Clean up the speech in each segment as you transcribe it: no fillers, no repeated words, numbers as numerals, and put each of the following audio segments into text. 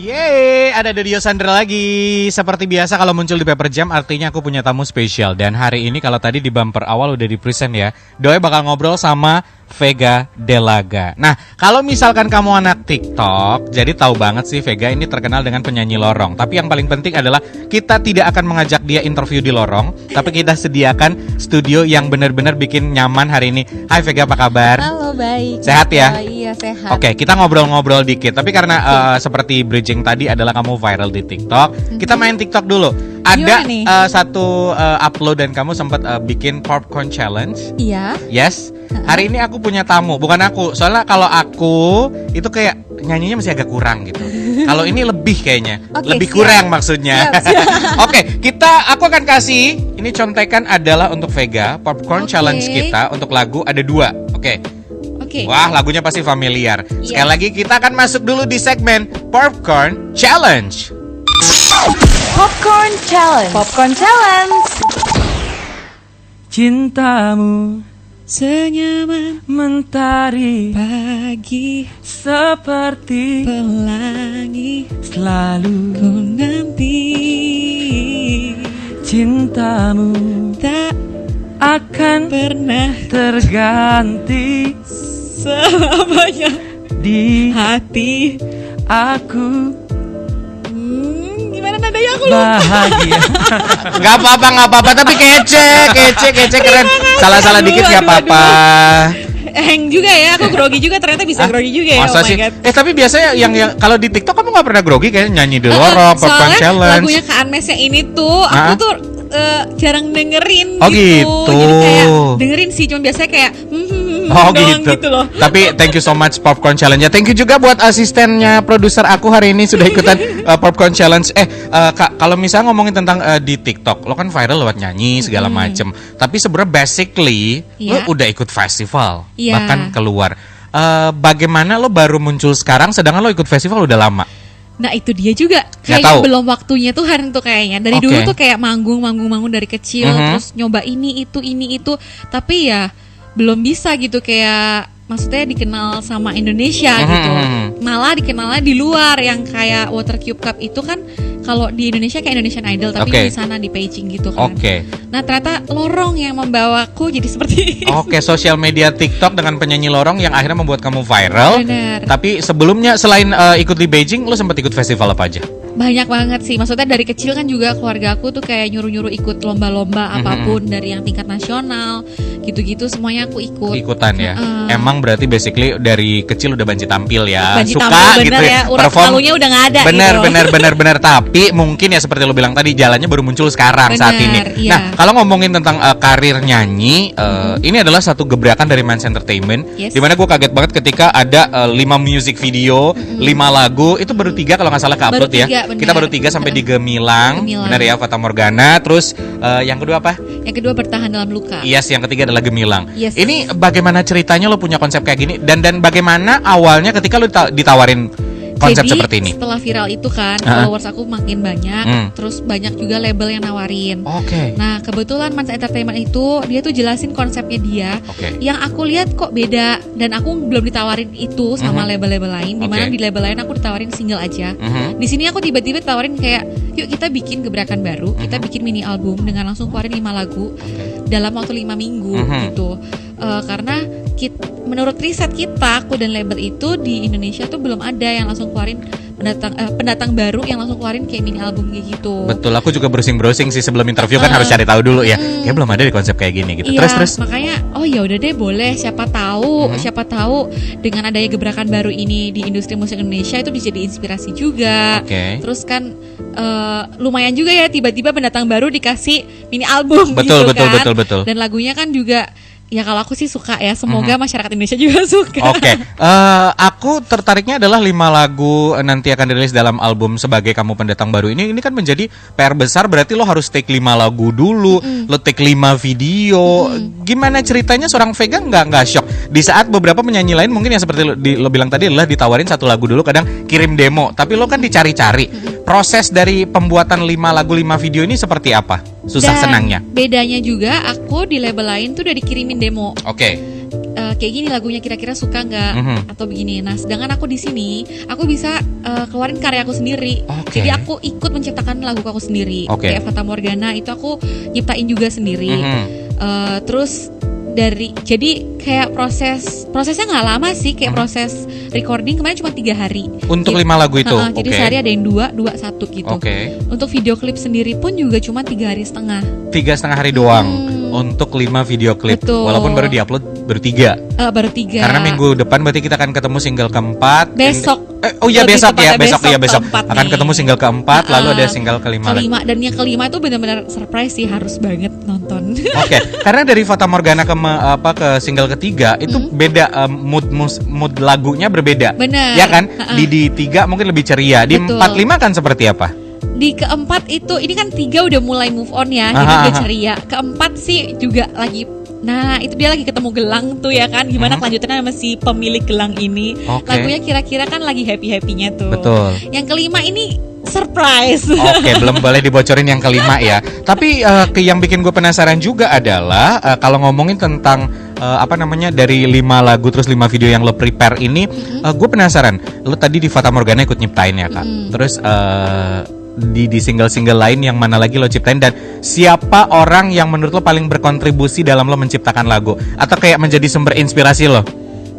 Yeay, ada Dio Sandra lagi. Seperti biasa kalau muncul di Paper Jam artinya aku punya tamu spesial. Dan hari ini kalau tadi di bumper awal udah di present ya, Doi bakal ngobrol sama Vega Delaga. Nah, kalau misalkan kamu anak TikTok, jadi tahu banget sih Vega ini terkenal dengan penyanyi lorong. Tapi yang paling penting adalah kita tidak akan mengajak dia interview di lorong, tapi kita sediakan studio yang benar-benar bikin nyaman hari ini. Hai Vega, apa kabar? Halo, baik. Sehat ya? Iya, sehat. Oke, kita ngobrol-ngobrol dikit. Tapi karena seperti bridging tadi adalah kamu viral di TikTok, kita main TikTok dulu. Ada satu upload dan kamu sempat bikin popcorn challenge. Iya. Yes. Hari ini aku punya tamu, bukan aku. Soalnya kalau aku itu kayak nyanyinya masih agak kurang gitu. Kalau ini lebih kayaknya, lebih siap. kurang maksudnya. Oke, aku akan kasih. Ini contekan adalah untuk Vega popcorn challenge kita untuk lagu ada 2. Oke. Wah, lagunya pasti familiar. Sekali lagi kita akan masuk dulu di segmen Popcorn Challenge. Popcorn Challenge. Popcorn Challenge. Cintamu Senyaman mentari pagi seperti pelangi selalu ku nanti. Cintamu Tak akan pernah terganti selamanya di hati. aku Gimana nadanya aku lupa. bahagia. Gak apa-apa, tapi kece keren. Salah-salah dikit gak apa-apa. Hang juga ya, aku grogi juga, ternyata bisa grogi juga ya. Masa Oh my sih? god. Tapi biasanya yang kalau di TikTok kamu gak pernah grogi kayak nyanyi di lorong, popcorn Soalnya challenge. lagunya Kak Anmes yang ini tuh aku tuh jarang dengerin Oh, gitu. gitu. Jadi kayak dengerin sih, cuma biasanya kayak Oh doang gitu. loh. Tapi thank you so much Popcorn Challenge. Thank you juga buat asistennya produser aku hari ini sudah ikutan Popcorn Challenge. Kak, kalau misalnya ngomongin tentang di TikTok, lo kan viral lewat nyanyi segala macem. Tapi sebenarnya basically lo udah ikut festival, bahkan keluar. Bagaimana lo baru muncul sekarang, sedangkan lo ikut festival udah lama? Nah itu dia juga kayaknya belum waktunya Tuhan tuh kayaknya. Dari dulu tuh kayak manggung dari kecil, terus nyoba ini itu, tapi ya belum bisa gitu, kayak maksudnya dikenal sama Indonesia gitu. Malah dikenalnya di luar, yang kayak Water Cube Cup itu kan kalau di Indonesia kayak Indonesian Idol, tapi di sana di Beijing gitu kan. Nah ternyata lorong yang membawaku jadi seperti ini. Sosial media TikTok dengan penyanyi lorong yang akhirnya membuat kamu viral. Bener. Tapi sebelumnya selain ikut di Beijing, lo sempat ikut festival apa aja? Banyak banget sih, maksudnya dari kecil kan juga keluarga aku tuh kayak nyuruh-nyuruh ikut lomba-lomba apapun, dari yang tingkat nasional gitu-gitu semuanya aku ikut. Ikutan ya. Emang berarti basically dari kecil udah banci tampil ya. Banci Suka tampil, gitu bener ya. Urat malunya udah gak ada bener. Tapi mungkin ya seperti lo bilang tadi, jalannya baru muncul sekarang saat ini. Iya. Nah, kalau ngomongin tentang karir nyanyi, ini adalah satu gebrakan dari Mans Entertainment. Dimana gue kaget banget ketika ada 5 music video, 5 lagu. Itu baru 3 kalau gak salah ke-upload ya. Kita baru 3 sampai di Gemilang. Benar ya, Fata Morgana. Terus yang kedua apa? Yang kedua Bertahan Dalam Luka. Yes, yang ketiga adalah Gemilang. Yes. Ini bagaimana ceritanya lo punya konsep kayak gini, dan bagaimana awalnya ketika lo ditawarin konsep jadi, seperti ini? Setelah viral itu kan, followers aku makin banyak, terus banyak juga label yang nawarin. Nah, kebetulan Mans Entertainment itu dia tuh jelasin konsepnya dia, yang aku lihat kok beda, dan aku belum ditawarin itu sama label-label lain. Dimana di label lain aku ditawarin single aja. Di sini aku tiba-tiba ditawarin kayak, yuk kita bikin gebrakan baru, kita bikin mini album dengan langsung keluarin 5 lagu dalam waktu 5 minggu gitu. Karena menurut riset kita, aku dan label itu di Indonesia tuh belum ada yang langsung keluarin pendatang baru yang langsung keluarin kayak mini album kayak gitu. Betul, aku juga browsing sih sebelum interview kan harus cari tahu dulu ya. Kayak belum ada di konsep kayak gini gitu. Iya, terus makanya ya udah deh, boleh, siapa tahu dengan adanya gebrakan baru ini di industri musik Indonesia itu bisa jadi inspirasi juga. Terus kan lumayan juga ya, tiba-tiba pendatang baru dikasih mini album betul. Dan lagunya kan juga ya kalau aku sih suka ya, semoga masyarakat Indonesia juga suka. Aku tertariknya adalah 5 lagu nanti akan dirilis dalam album Sebagai Kamu Pendatang Baru ini kan menjadi PR besar, berarti lo harus take 5 lagu dulu, lo take 5 video. Gimana ceritanya seorang Vega nggak shock di saat beberapa penyanyi lain mungkin yang seperti lo bilang tadi adalah ditawarin 1 lagu dulu, kadang kirim demo, tapi lo kan dicari-cari. Proses dari pembuatan 5 lagu 5 video ini seperti apa? Susah senangnya? Bedanya juga aku di label lain tuh udah dikirimin demo. kayak gini lagunya kira-kira suka nggak atau begini. Nah, sedangkan aku di sini aku bisa keluarin karya aku sendiri. Jadi aku ikut menciptakan lagu aku sendiri. Kayak Fata Morgana itu aku nyiptain juga sendiri. Terus jadi kayak prosesnya nggak lama sih, kayak proses recording kemarin cuma 3 hari untuk 5 lagu itu. Jadi sehari ada yang 2, 1 gitu. Untuk video klip sendiri pun juga cuma 3,5 hari. 3,5 hari doang untuk 5 video klip. Walaupun baru diupload baru 3. Baru 3. Karena minggu depan berarti kita akan ketemu single keempat. Besok. Besok akan ketemu single keempat, lalu ada single kelima. Dan yang kelima itu benar-benar surprise sih, harus banget nonton. Karena dari Fata Morgana ke single ketiga itu beda, mood lagunya berbeda. Bener. Ya kan? Di 3 mungkin lebih ceria. Di 4, 5 kan seperti apa? Di keempat itu, ini kan 3 udah mulai move on ya, jadi udah ceria. Keempat sih juga lagi. Nah, itu dia lagi ketemu gelang tuh ya kan. Gimana kelanjutannya sama si pemilik gelang ini. Lagunya kira-kira kan lagi happy-happynya tuh. Betul. Yang kelima ini surprise. Belum boleh dibocorin yang kelima ya. Tapi yang bikin gue penasaran juga adalah kalau ngomongin tentang dari 5 lagu terus 5 video yang lo prepare ini, gue penasaran. Lo tadi di Fata Morgana ikut nyiptain ya kan. Terus di single-single lain yang mana lagi lo ciptain, dan siapa orang yang menurut lo paling berkontribusi dalam lo menciptakan lagu atau kayak menjadi sumber inspirasi lo?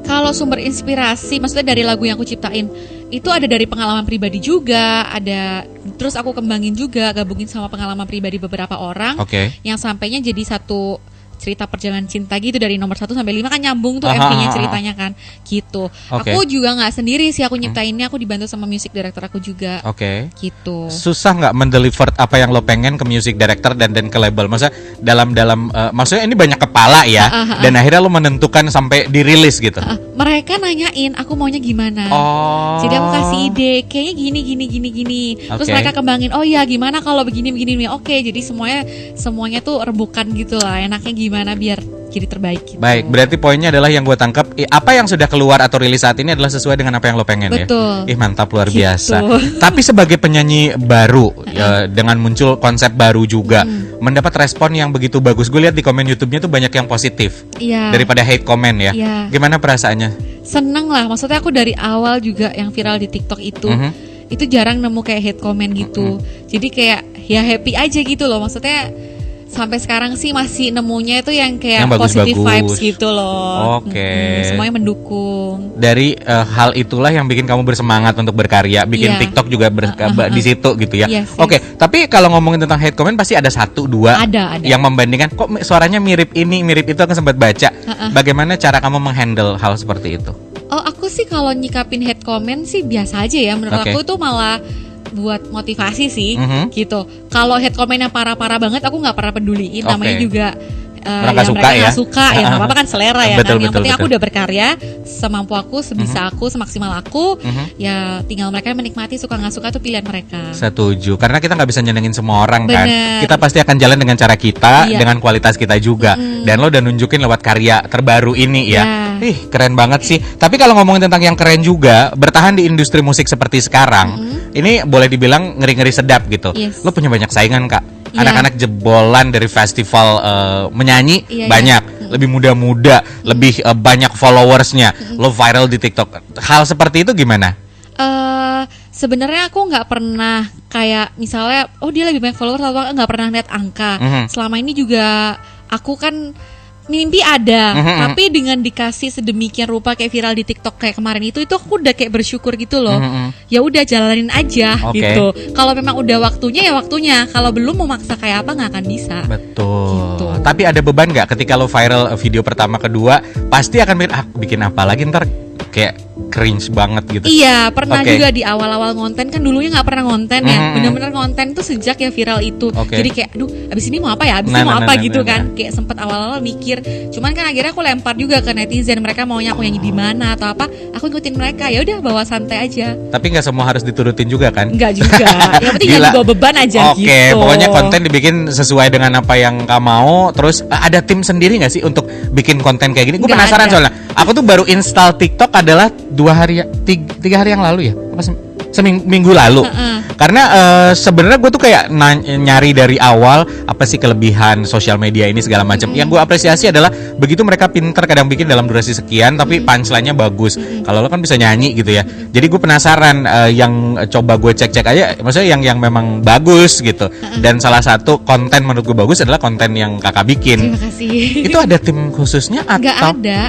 Kalau sumber inspirasi maksudnya dari lagu yang aku ciptain itu ada dari pengalaman pribadi juga, ada terus aku kembangin juga, gabungin sama pengalaman pribadi beberapa orang yang sampainya jadi satu cerita perjalanan cinta gitu, dari nomor 1 sampai 5 kan nyambung tuh MV-nya ceritanya kan gitu. Aku juga nggak sendiri sih aku nyiptainnya, aku dibantu sama music director aku juga. Gitu. Susah nggak mendeliver apa yang lo pengen ke music director dan ke label? Maksudnya maksudnya ini banyak kepala ya, dan akhirnya lo menentukan sampai dirilis gitu. Mereka nanyain aku maunya gimana. Jadi aku kasih ide, kayaknya gini. Terus mereka kembangin, oh ya gimana kalau begini. Jadi semuanya tuh rebukan gitu lah, enaknya gimana biar jadi terbaik gitu. Baik, berarti poinnya adalah yang gue tangkap, apa yang sudah keluar atau rilis saat ini adalah sesuai dengan apa yang lo pengen. Betul. Ya. Mantap, luar biasa. Tapi sebagai penyanyi baru dengan muncul konsep baru juga, mendapat respon yang begitu bagus. Gue lihat di komen YouTube-nya tuh banyak yang positif daripada hate comment ya. Gimana perasaannya? Seneng lah, maksudnya aku dari awal juga yang viral di TikTok itu jarang nemu kayak hate comment gitu. Jadi kayak ya happy aja gitu loh, maksudnya sampai sekarang sih masih nemunya itu yang kayak positive vibes gitu loh. Semuanya mendukung. Dari hal itulah yang bikin kamu bersemangat untuk berkarya, bikin TikTok juga di situ gitu ya. Tapi kalau ngomongin tentang hate comment pasti ada 1, 2 ada. Yang membandingkan kok suaranya mirip ini, mirip itu, aku sempat baca. Bagaimana cara kamu menghandle hal seperti itu? Aku sih kalau nyikapin hate comment sih biasa aja ya. Menurut aku itu malah buat motivasi sih gitu. Kalau hate comment-nya parah-parah banget aku nggak pernah peduliin, namanya juga mereka suka ya nggak apa-apa kan, selera ya kan. Yang penting aku udah berkarya semampu aku, sebisa aku, semaksimal aku. Ya tinggal mereka menikmati, suka nggak suka tuh pilihan mereka. Setuju, karena kita nggak bisa nyenengin semua orang. Kan kita pasti akan jalan dengan cara kita, dengan kualitas kita juga. Dan lo udah nunjukin lewat karya terbaru ini ya. Keren banget sih. Tapi kalau ngomongin tentang yang keren juga, bertahan di industri musik seperti sekarang, ini boleh dibilang ngeri-ngeri sedap gitu. Lo punya banyak saingan Kak. Anak-anak jebolan dari festival menyanyi banyak, lebih muda-muda, lebih banyak followersnya. Lo viral di TikTok. Hal seperti itu gimana? Sebenarnya aku nggak pernah kayak misalnya, dia lebih banyak followers atau nggak pernah lihat angka. Selama ini juga aku kan mimpi ada, tapi dengan dikasih sedemikian rupa kayak viral di TikTok kayak kemarin itu aku udah kayak bersyukur gitu loh. Ya udah jalanin aja gitu. Kalau memang udah waktunya ya waktunya. Kalau belum mau maksa kayak apa nggak akan bisa. Betul. Gitu. Tapi ada beban nggak ketika lo viral video pertama, kedua, pasti akan bikin apa lagi ntar kayak cringe banget gitu. Iya, pernah juga di awal-awal ngonten kan, dulunya nggak pernah ngonten ya. Bener-bener ngonten tuh sejak ya viral itu. Jadi kayak, abis ini mau apa ya? Abis ini mau apa gitu kan? Kayak sempet awal-awal mikir. Cuman kan akhirnya aku lempar juga ke netizen. Mereka maunya aku nyanyi di mana atau apa? Aku ikutin mereka. Ya udah bawa santai aja. Tapi nggak semua harus diturutin juga kan? Nggak juga. Yang penting jangan dibawa beban aja gitu. Pokoknya konten dibikin sesuai dengan apa yang kamu mau. Terus ada tim sendiri nggak sih untuk bikin konten kayak gini? Gue penasaran soalnya. Aku tuh baru install TikTok adalah 3 hari yang lalu ya, apa seminggu lalu. Karena sebenarnya gue tuh kayak nyari dari awal apa sih kelebihan sosial media ini segala macam. Yang gue apresiasi adalah begitu mereka pinter kadang bikin dalam durasi sekian tapi punchline-nya bagus. Kalau lo kan bisa nyanyi gitu ya. Jadi gue penasaran yang coba gue cek-cek aja, maksudnya yang memang bagus gitu. Dan salah satu konten menurut gue bagus adalah konten yang kakak bikin. Terima kasih. Itu ada tim khususnya atau? Nggak ada.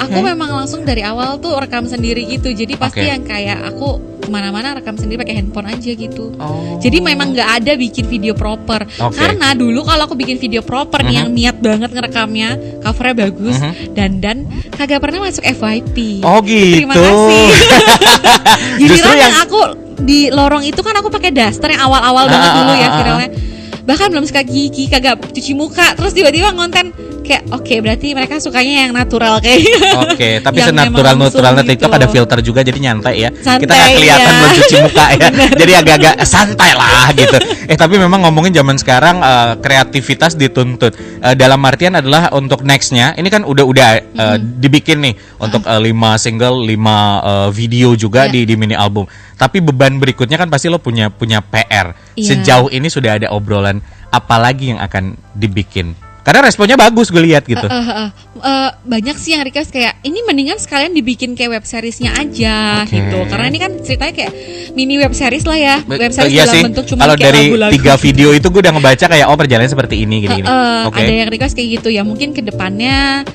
Aku memang langsung dari awal tuh rekam sendiri gitu. Jadi pasti yang kayak aku kemana-mana rekam sendiri pakai handphone aja gitu. Jadi memang nggak ada bikin video proper. Karena dulu kalau aku bikin video proper nih yang niat banget ngerekamnya, covernya bagus, dan kagak pernah masuk FYP. Oh gitu. Terima kasih. Giliran yang aku di lorong itu kan aku pakai daster yang awal-awal banget dulu ya viralnya. Bahkan belum sikat gigi, kagak cuci muka, terus tiba-tiba ngonten kayak oke, berarti mereka sukanya yang natural kayak. Oke, tapi senatural-naturalnya TikTok gitu. ada filter juga jadi nyantai ya. Santai, kita nggak kelihatan ya. lo cuci muka ya. Jadi agak-agak santai lah gitu. Tapi memang ngomongin zaman sekarang kreativitas dituntut. Dalam artian adalah untuk nextnya, ini kan udah dibikin nih untuk 5 single, 5 video juga di mini album. Tapi beban berikutnya kan pasti lo punya PR. Sejauh ini sudah ada obrolan apa lagi yang akan dibikin? Karena responnya bagus gue lihat gitu. Banyak sih yang request kayak ini mendingan sekalian dibikin kayak web seriesnya aja gitu. Karena ini kan ceritanya kayak mini web series lah ya. Web series dalam sih. bentuk cuma kalau kayak dari lagu-lagu. 3 video itu gue udah ngebaca kayak perjalanannya seperti ini gini. Ada yang request kayak gitu ya. Mungkin kedepannya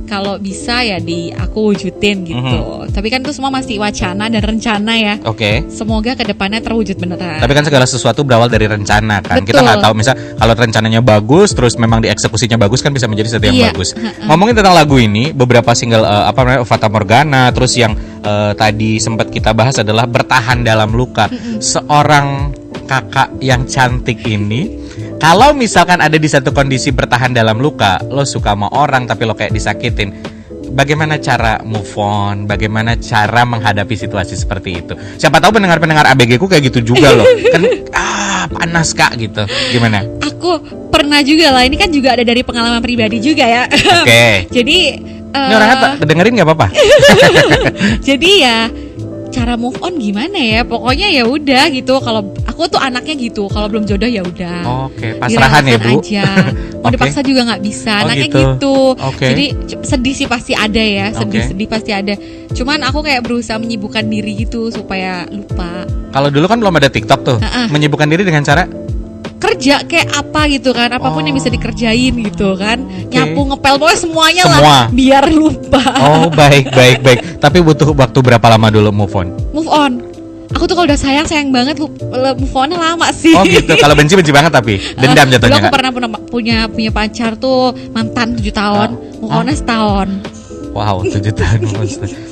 kalau bisa ya aku wujudin gitu. Tapi kan itu semua masih wacana dan rencana ya. Semoga kedepannya terwujud beneran. Tapi kan segala sesuatu berawal dari rencana kan. Betul. Kita nggak tahu misal kalau rencananya bagus terus memang dieksekusinya bagus kan bisa menjadi sesuatu yang bagus. Ngomongin tentang lagu ini, beberapa single Fata Morgana, terus yang tadi sempat kita bahas adalah Bertahan Dalam Luka. Seorang kakak yang cantik ini, kalau misalkan ada di satu kondisi bertahan dalam luka, lo suka sama orang tapi lo kayak disakitin, bagaimana cara move on? Bagaimana cara menghadapi situasi seperti itu? Siapa tahu pendengar-pendengar ABG ku kayak gitu juga loh. Kan panas kak gitu. Gimana? Aku pernah juga lah. Ini kan juga ada dari pengalaman pribadi juga ya. Jadi ini orangnya dengerin nggak apa-apa. Jadi ya cara move on gimana ya? Pokoknya ya udah gitu. Kalau aku tuh anaknya gitu. Kalau belum jodoh ya udah. Pasrahan ya Bu. Aja. Mau dipaksa juga nggak bisa. Anaknya gitu. Jadi sedih sih pasti ada ya. Sedih pasti ada. Cuman aku kayak berusaha menyibukkan diri gitu supaya lupa. Kalau dulu kan belum ada TikTok tuh. Menyibukkan diri dengan cara kerja kayak apa gitu kan, apapun yang bisa dikerjain gitu kan, nyapu, ngepel, pokoknya semuanya lah biar lupa. Baik. Tapi butuh waktu berapa lama dulu move on? Aku tuh kalau udah sayang banget move on-nya lama sih. Gitu. Kalau benci banget tapi dendam jatuhnya. Dulu aku pernah punya pacar tuh mantan 7 tahun, move on-nya setahun. Wow, 7 tahun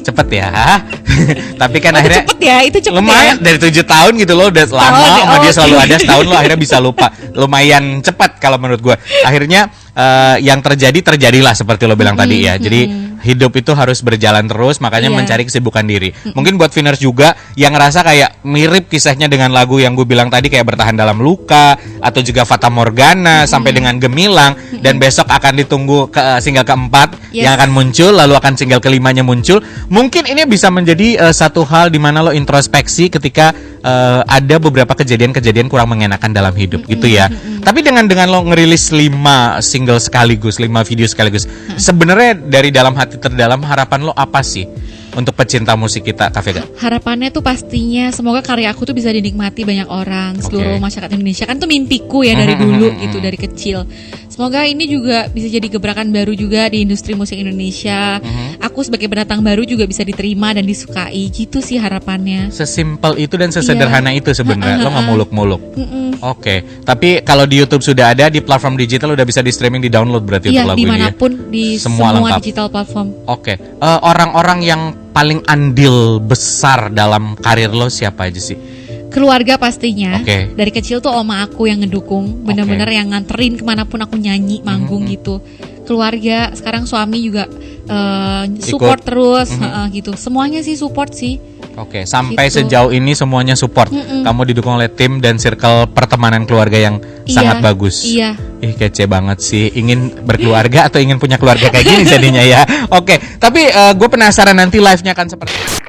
cepet ya. Tapi kan akhirnya cepet ya, itu cepet lumayan ya? Dari 7 tahun gitu loh, udah lama sama dia selalu ada, setahun lo akhirnya bisa lupa. Lumayan cepat kalau menurut gue. Akhirnya yang terjadilah seperti lo bilang tadi ya. Jadi hidup itu harus berjalan terus, makanya mencari kesibukan diri. Mungkin buat Viners juga yang ngerasa kayak mirip kisahnya dengan lagu yang gue bilang tadi kayak Bertahan Dalam Luka atau juga Fata Morgana sampai dengan Gemilang, dan besok akan ditunggu ke single keempat yang akan muncul, lalu akan single kelimanya muncul. Mungkin ini bisa menjadi satu hal di mana lo introspeksi ketika ada beberapa kejadian-kejadian kurang mengenakan dalam hidup gitu ya. Tapi dengan lo ngerilis 5 single sekaligus, 5 video sekaligus, sebenarnya dari dalam hati terdalam harapan lo apa sih untuk pecinta musik kita, Kak Vega? Harapannya tuh pastinya semoga karya aku tuh bisa dinikmati banyak orang, seluruh masyarakat Indonesia. Kan tuh mimpiku ya dari dulu gitu, dari kecil. Semoga ini juga bisa jadi gebrakan baru juga di industri musik Indonesia. Aku sebagai pendatang baru juga bisa diterima dan disukai, gitu sih harapannya. Sesimpel itu dan sesederhana itu sebenarnya. Lo nggak muluk-muluk. Tapi kalau di YouTube sudah ada, di platform digital udah bisa di streaming, di download berarti untuk lagu ini. Iya, dimanapun di semua digital platform. Orang-orang yang paling andil besar dalam karir lo siapa aja sih? Keluarga pastinya. Dari kecil tuh oma aku yang ngedukung, bener-bener yang nganterin kemanapun aku nyanyi, manggung gitu. Keluarga, sekarang suami juga support terus, gitu. Semuanya sih support sih. Sampai gitu. Sejauh ini semuanya support. Kamu didukung oleh tim dan circle pertemanan keluarga yang sangat bagus. Iya. Kece banget sih. Ingin berkeluarga atau ingin punya keluarga kayak gini jadinya ya. Tapi gue penasaran nanti live-nya akan seperti apa.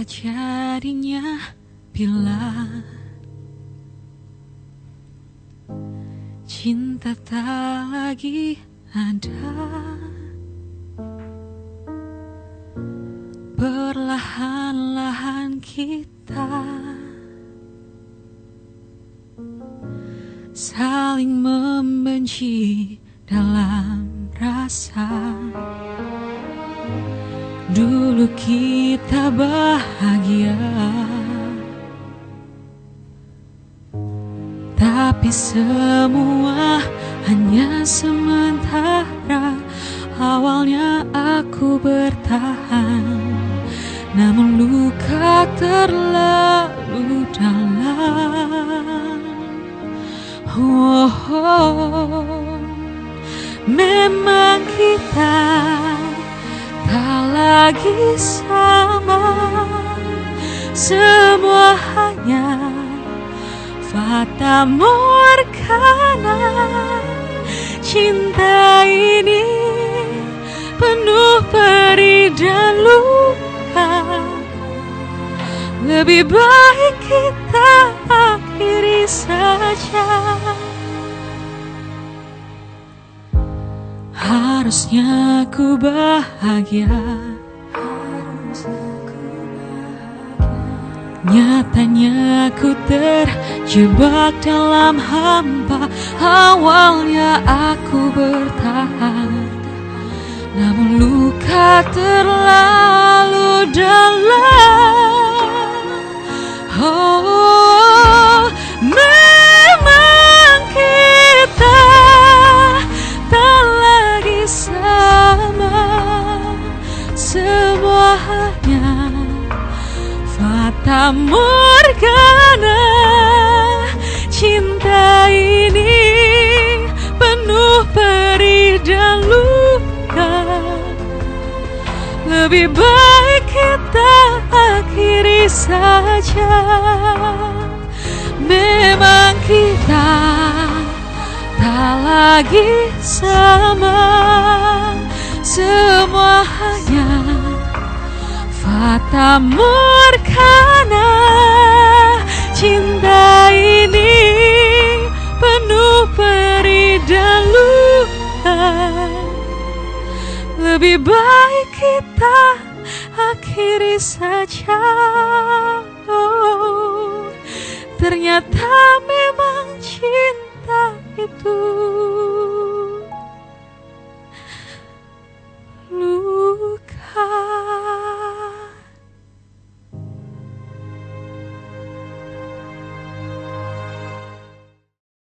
jadinya bila cinta tak lagi ada? Perlahan-lahan kita saling membenci dalam rasa. Dulu kita bahagia, tapi semua hanya sementara. Awalnya aku bertahan, namun luka terlalu dalam. Memang kita tak lagi sama. Semua hanya fata morgana. Cinta ini penuh peri dan luka. Lebih baik kita akhiri saja. Harusnya ku bahagia, nyatanya ku terjebak dalam hampa. Awalnya aku bertahan, namun luka terlalu dalam. Memang kita tak lagi sama. Semua hanya fata morgana. Cinta ini penuh peri dan luka. Lebih baik kita akhiri saja. Memang kita tak lagi sama. Semua hanya fata morgana. Cinta ini penuh peri dan luka. Lebih baik kita akhiri saja. Ternyata memang cinta itu